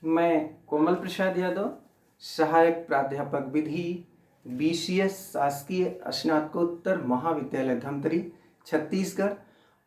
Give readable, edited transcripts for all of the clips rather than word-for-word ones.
मैं कोमल प्रसाद यादव, सहायक प्राध्यापक विधि, BCS शासकीय स्नातकोत्तर महाविद्यालय धमतरी, छत्तीसगढ़।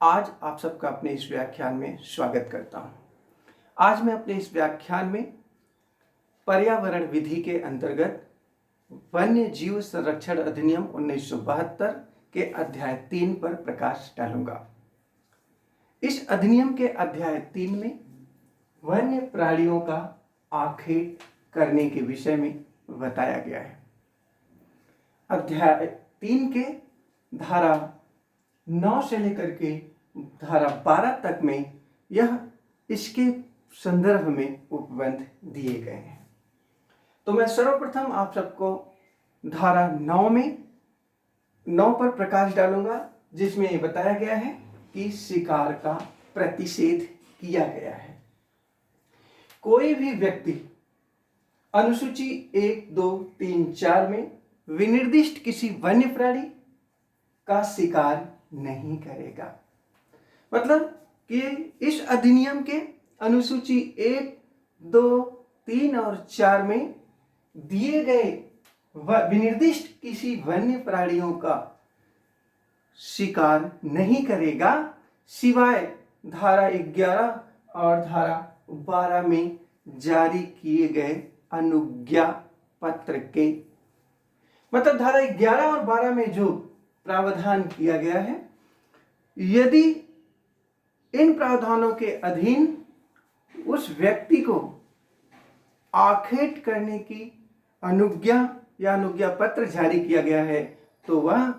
आज आप सबका अपने इस व्याख्यान में स्वागत करता हूं। आज मैं अपने इस व्याख्यान में पर्यावरण विधि के अंतर्गत वन्य जीव संरक्षण अधिनियम 1972 के अध्याय 3 पर प्रकाश डालूंगा। इस अधिनियम के अध्याय 3 में वन्य प्राणियों का आखेट करने के विषय में बताया गया है। अध्याय 3 के धारा 9 से लेकर के धारा 12 तक में यह इसके संदर्भ में उपबंध दिए गए हैं। तो मैं सर्वप्रथम आप सबको धारा 9 पर प्रकाश डालूंगा, जिसमें ये बताया गया है कि शिकार का प्रतिषेध किया गया है। कोई भी व्यक्ति अनुसूची 1, 2, 3, 4 में विनिर्दिष्ट किसी वन्य प्राणी का शिकार नहीं करेगा। मतलब कि इस अधिनियम के अनुसूची 1, 2, 3 और 4 में दिए गए विनिर्दिष्ट किसी वन्य प्राणियों का शिकार नहीं करेगा, सिवाय धारा 11 और धारा 12 में जारी किए गए अनुज्ञा पत्र के। मतलब धारा 11 और 12 में जो प्रावधान किया गया है, यदि इन प्रावधानों के अधीन उस व्यक्ति को आखेट करने की अनुज्ञा या अनुज्ञा पत्र जारी किया गया है, तो वह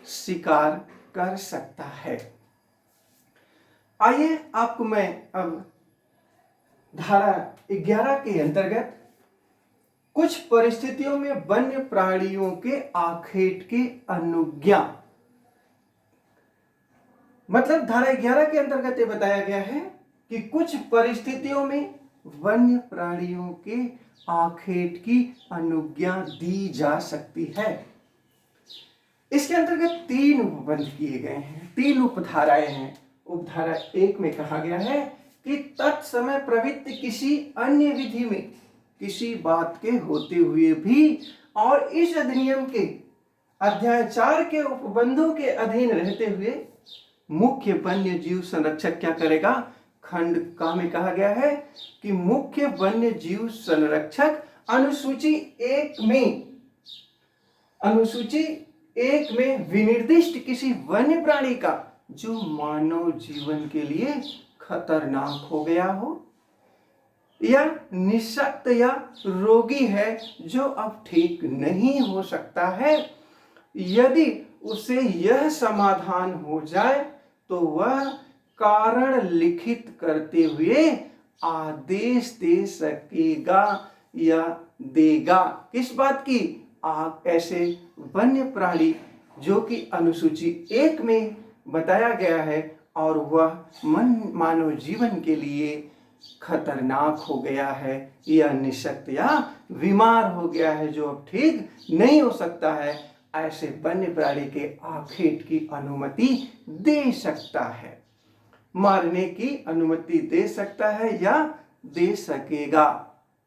शिकार कर सकता है। आइए आपको मैं अब धारा 11 के अंतर्गत कुछ परिस्थितियों में वन्य प्राणियों के आखेट की अनुज्ञा, मतलब धारा 11 के अंतर्गत ये बताया गया है कि कुछ परिस्थितियों में वन्य प्राणियों के आखेट की अनुज्ञा दी जा सकती है। इसके अंतर्गत 3 उपबंध किए गए हैं, 3 उपधाराएं हैं। उपधारा 1 में कहा गया है कि तत्समय प्रवृत्त किसी अन्य विधि में किसी बात के होते हुए भी और इस अधिनियम के अध्याय 4 के उपबंधों के अधीन रहते हुए मुख्य वन्य जीव संरक्षक क्या करेगा? खंड का में कहा गया है कि मुख्य वन्य जीव संरक्षक अनुसूची 1 में विनिर्दिष्ट किसी वन्य प्राणी का जो मानव जीवन के लिए खतरनाक हो गया हो या निःशक्त या रोगी है, जो अब ठीक नहीं हो सकता है, यदि उसे यह समाधान हो जाए तो वह कारण लिखित करते हुए आदेश दे सकेगा या देगा। किस बात की? ऐसे वन्य प्राणी जो कि अनुसूची 1 में बताया गया है और वह मानव जीवन के लिए खतरनाक हो गया है या निःशक्त या बीमार हो गया है, जो अब ठीक नहीं हो सकता है, ऐसे वन्य प्राणी के आखेट की अनुमति दे सकता है, मारने की अनुमति दे सकता है या दे सकेगा,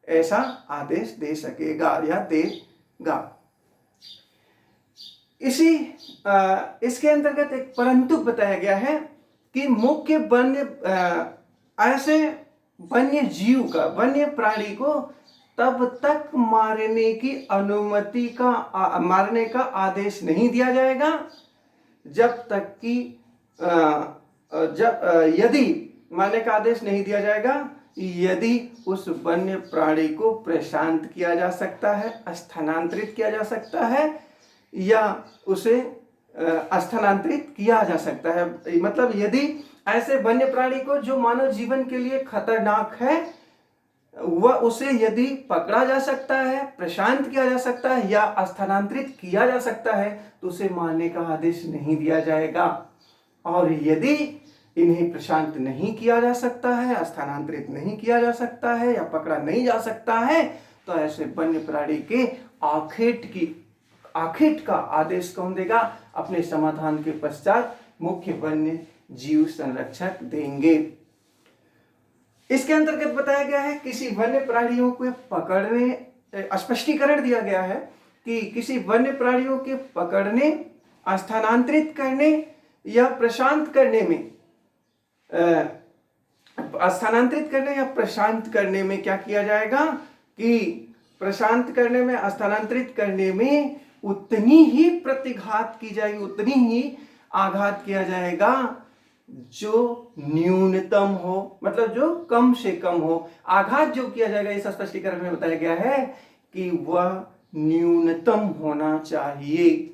ऐसा आदेश दे सकेगा या देगा। इसके अंतर्गत एक परंतु बताया गया है कि मुख्य ऐसे वन्य जीव का, वन्य प्राणी को तब तक मारने का आदेश नहीं दिया जाएगा जब तक कि यदि मारने का आदेश नहीं दिया जाएगा यदि उस वन्य प्राणी को प्रशांत किया जा सकता है, स्थानांतरित किया जा सकता है या उसे स्थानांतरित किया जा सकता है। मतलब यदि ऐसे वन्य प्राणी को जो मानव जीवन के लिए खतरनाक है, वह उसे यदि पकड़ा जा सकता है, प्रशांत किया जा सकता है या स्थानांतरित किया जा सकता है, तो उसे मारने का आदेश नहीं दिया जाएगा। और यदि इन्हें प्रशांत नहीं किया जा सकता है, स्थानांतरित नहीं किया जा सकता है या पकड़ा नहीं जा सकता है, तो ऐसे वन्य प्राणी के आखेट का आदेश कौन देगा? अपने समाधान के पश्चात मुख्य वन्य जीव संरक्षक देंगे। इसके अंतर्गत बताया गया है किसी वन्य प्राणियों को पकड़ने, स्पष्टीकरण दिया गया है कि किसी वन्य प्राणियों के पकड़ने, स्थानांतरित करने या प्रशांत करने में क्या किया जाएगा कि प्रशांत करने में, स्थानांतरित करने में उतनी ही प्रतिघात की जाएगी, उतनी ही आघात किया जाएगा जो न्यूनतम हो, मतलब जो कम से कम हो। आघात जो किया जाएगा इस स्पष्टीकरण में बताया गया है कि वह न्यूनतम होना चाहिए।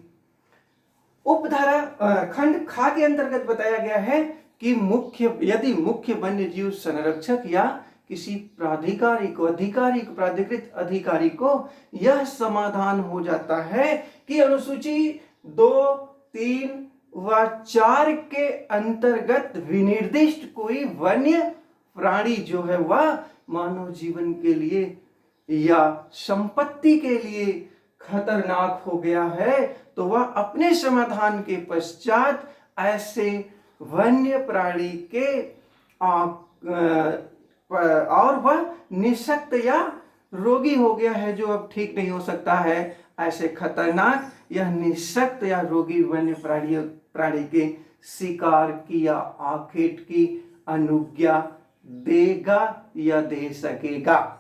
उपधारा खंड खा के अंतर्गत बताया गया है कि यदि मुख्य वन्य जीव संरक्षक या किसी प्राधिकृत अधिकारी को यह समाधान हो जाता है कि अनुसूची 2, 3 व 4 के अंतर्गत विनिर्दिष्ट कोई वन्य प्राणी जो है वह मानव जीवन के लिए या संपत्ति के लिए खतरनाक हो गया है, तो वह अपने समाधान के पश्चात ऐसे वन्य प्राणी के और वह निःशक्त या रोगी हो गया है जो अब ठीक नहीं हो सकता है, ऐसे खतरनाक या निःशक्त या रोगी वन्य प्राणी के शिकार की या आखेट की अनुज्ञा देगा या दे सकेगा।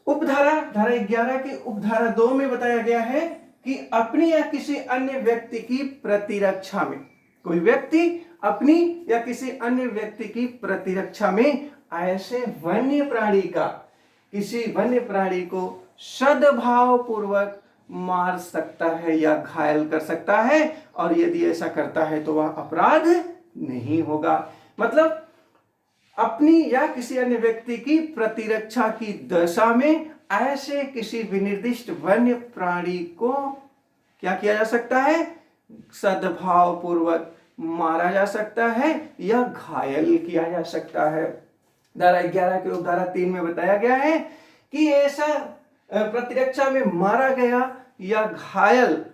धारा 11 के उपधारा 2 में बताया गया है कि अपनी या किसी अन्य व्यक्ति की प्रतिरक्षा में, कोई व्यक्ति अपनी या किसी अन्य व्यक्ति की प्रतिरक्षा में ऐसे किसी वन्य प्राणी को सद्भाव पूर्वक मार सकता है या घायल कर सकता है, और यदि ऐसा करता है तो वह अपराध नहीं होगा। मतलब अपनी या किसी अन्य व्यक्ति की प्रतिरक्षा की दशा में ऐसे किसी विनिर्दिष्ट वन्य प्राणी को क्या किया जा सकता है, सद्भाव पूर्वक मारा जा सकता है या घायल किया जा सकता है। धारा 11 के उपधारा 3 में बताया गया है कि ऐसा प्रतिरक्षा में मारा गया या घायल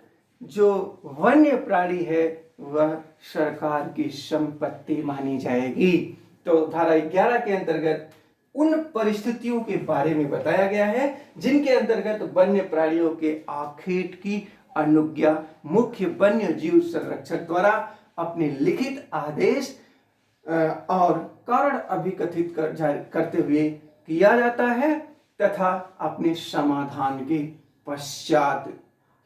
जो वन्य प्राणी है वह सरकार की संपत्ति मानी जाएगी। तो धारा 11 के अंतर्गत उन परिस्थितियों के बारे में बताया गया है जिनके अंतर्गत वन्य प्राणियों के आखेट की अनुज्ञा मुख्य वन्य जीव संरक्षक द्वारा अपने लिखित आदेश और कारण अभिकथित करते हुए किया जाता है तथा अपने समाधान के पश्चात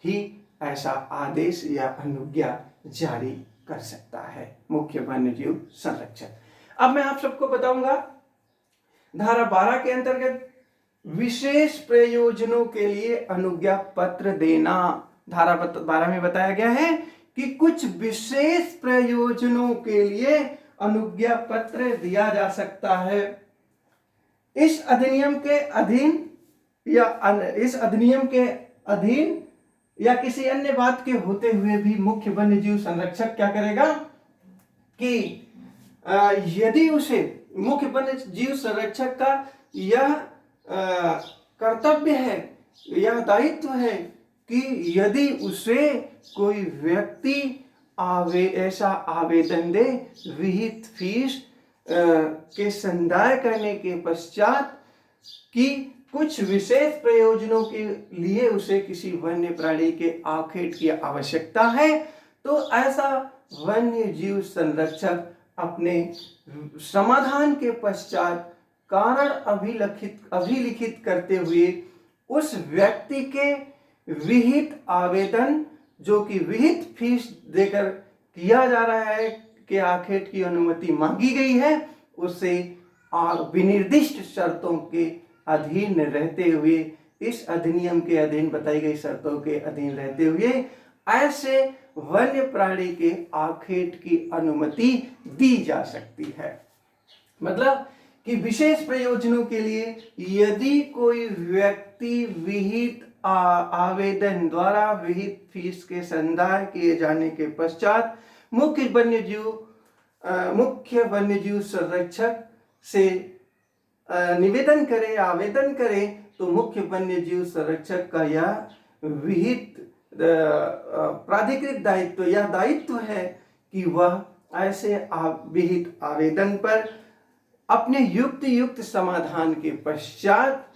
ही ऐसा आदेश या अनुज्ञा जारी कर सकता है मुख्य वन्य जीव संरक्षक। अब मैं आप सबको बताऊंगा धारा 12 के अंतर्गत विशेष प्रयोजनों के लिए अनुज्ञा पत्र देना। धारा 12 में बताया गया है कि कुछ विशेष प्रयोजनों के लिए अनुज्ञा पत्र दिया जा सकता है। इस अधिनियम के अधीन या किसी अन्य बात के होते हुए भी मुख्य वन्य जीव संरक्षक क्या करेगा कि यदि उसे मुख्य वन्य जीव संरक्षक का यह कर्तव्य है, यह दायित्व है कि यदि उसे कोई व्यक्ति ऐसा आवेदन दे विहित फीस के संदाय करने के पश्चात कि कुछ विशेष प्रयोजनों के लिए उसे किसी वन्य प्राणी के आखेट की आवश्यकता है, तो ऐसा वन्य जीव संरक्षक अपने समाधान के पश्चात कारण अभिलिखित करते हुए उस व्यक्ति के विहित आवेदन जो कि विहित फीस देकर किया जा रहा है कि आखेट की अनुमति मांगी गई है, उसे विनिर्दिष्ट शर्तों के अधीन रहते हुए, इस अधिनियम के अधीन बताई गई शर्तों के अधीन रहते हुए ऐसे वन्य प्राणी के आखेट की अनुमति दी जा सकती है। मतलब कि विशेष प्रयोजनों के लिए यदि कोई व्यक्ति विहित आवेदन द्वारा विहित फीस के संदाय किए जाने के पश्चात मुख्य वन्य जीव संरक्षक से आवेदन करे, तो मुख्य वन्य जीव संरक्षक का यह विहित प्राधिकृत दायित्व है कि वह ऐसे विहित आवेदन पर अपने युक्त समाधान के पश्चात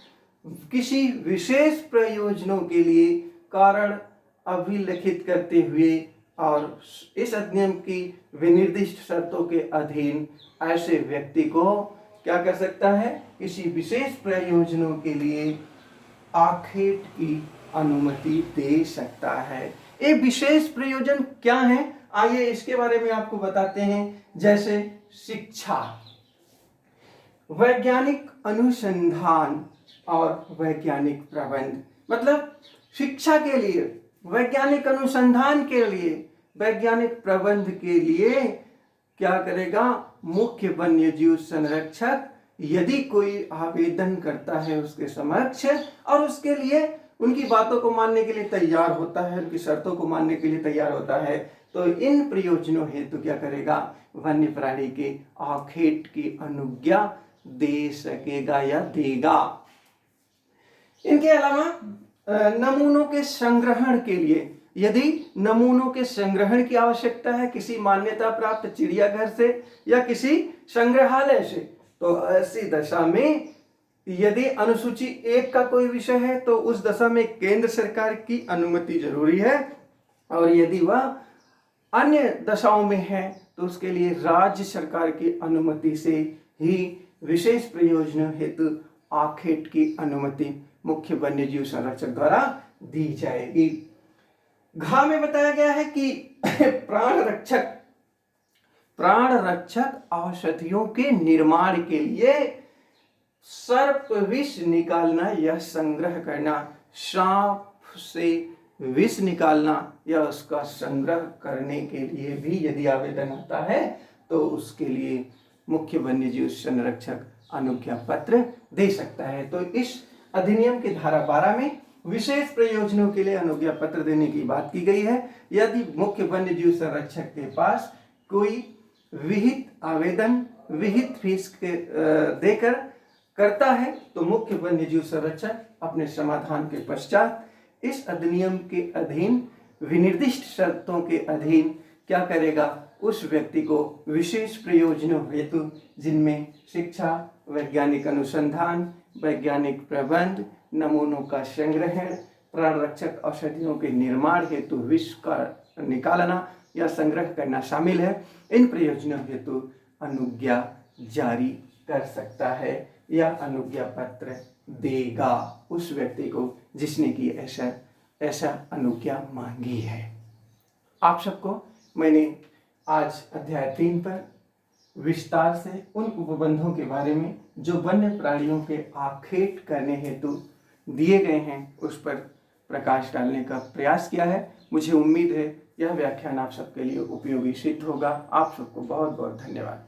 किसी विशेष प्रयोजनों के लिए कारण अभिलिखित करते हुए और इस अधिनियम की विनिर्दिष्ट शर्तों के अधीन ऐसे व्यक्ति को क्या कर सकता है, किसी विशेष प्रयोजनों के लिए आखेट की अनुमति दे सकता है। ये विशेष प्रयोजन क्या है, आइए इसके बारे में आपको बताते हैं। जैसे शिक्षा, वैज्ञानिक अनुसंधान और वैज्ञानिक प्रबंध, मतलब शिक्षा के लिए, वैज्ञानिक अनुसंधान के लिए, वैज्ञानिक प्रबंध के लिए क्या करेगा, मुख्य वन्यजीव संरक्षक यदि कोई आवेदन करता है उसके समक्ष और उसके लिए उनकी बातों को मानने के लिए तैयार होता है, उनकी शर्तों को मानने के लिए तैयार होता है, तो इन प्रयोजनों हेतु क्या करेगा, वन्य प्राणी के आखेट की अनुज्ञा दे सकेगा या देगा। इनके अलावा नमूनों के संग्रहण के लिए, यदि नमूनों के संग्रहण की आवश्यकता है किसी मान्यता प्राप्त चिड़ियाघर से या किसी संग्रहालय से, तो ऐसी दशा में यदि अनुसूची 1 का कोई विषय है तो उस दशा में केंद्र सरकार की अनुमति जरूरी है, और यदि वह अन्य दशाओं में है तो उसके लिए राज्य सरकार की अनुमति से ही विशेष प्रयोजनों हेतु आखेट की अनुमति मुख्य वन्यजीव संरक्षक द्वारा दी जाएगी। घ में बताया गया है कि प्राण रक्षक औषधियों के निर्माण के लिए सर्प विष निकालना या संग्रह करना, सांप से विष निकालना या उसका संग्रह करने के लिए भी यदि आवेदन आता है तो उसके लिए मुख्य वन्यजीव संरक्षक अनुज्ञा पत्र दे सकता है। तो इस अधिनियम की धारा 12 में विशेष प्रयोजनों के लिए अनुज्ञा पत्र देने की बात की गई है। यदि मुख्य वन्यजीव संरक्षक के पास कोई विहित आवेदन विहित फीस के देकर करता है तो मुख्य वन्यजीव संरक्षक अपने समाधान के पश्चात इस अधिनियम के अधीन विनिर्दिष्ट शर्तों के अधीन क्या करेगा, उस व्यक्ति को विशेष प्रयोजनों हेतु जिनमें शिक्षा, वैज्ञानिक अनुसंधान, वैज्ञानिक प्रबंध, नमूनों का संग्रहण, प्राण रक्षक औषधियों के निर्माण हेतु विष का निकालना या संग्रह करना शामिल है, इन प्रयोजनों हेतु अनुज्ञा जारी कर सकता है या अनुज्ञा पत्र देगा उस व्यक्ति को जिसने की ऐसा अनुज्ञा मांगी है। आप सबको मैंने आज अध्याय 3 पर विस्तार से उन उपबंधों के बारे में जो वन्य प्राणियों के आखेट करने हेतु दिए गए हैं उस पर प्रकाश डालने का प्रयास किया है। मुझे उम्मीद है यह व्याख्यान आप सबके लिए उपयोगी सिद्ध होगा। आप सबको बहुत बहुत धन्यवाद।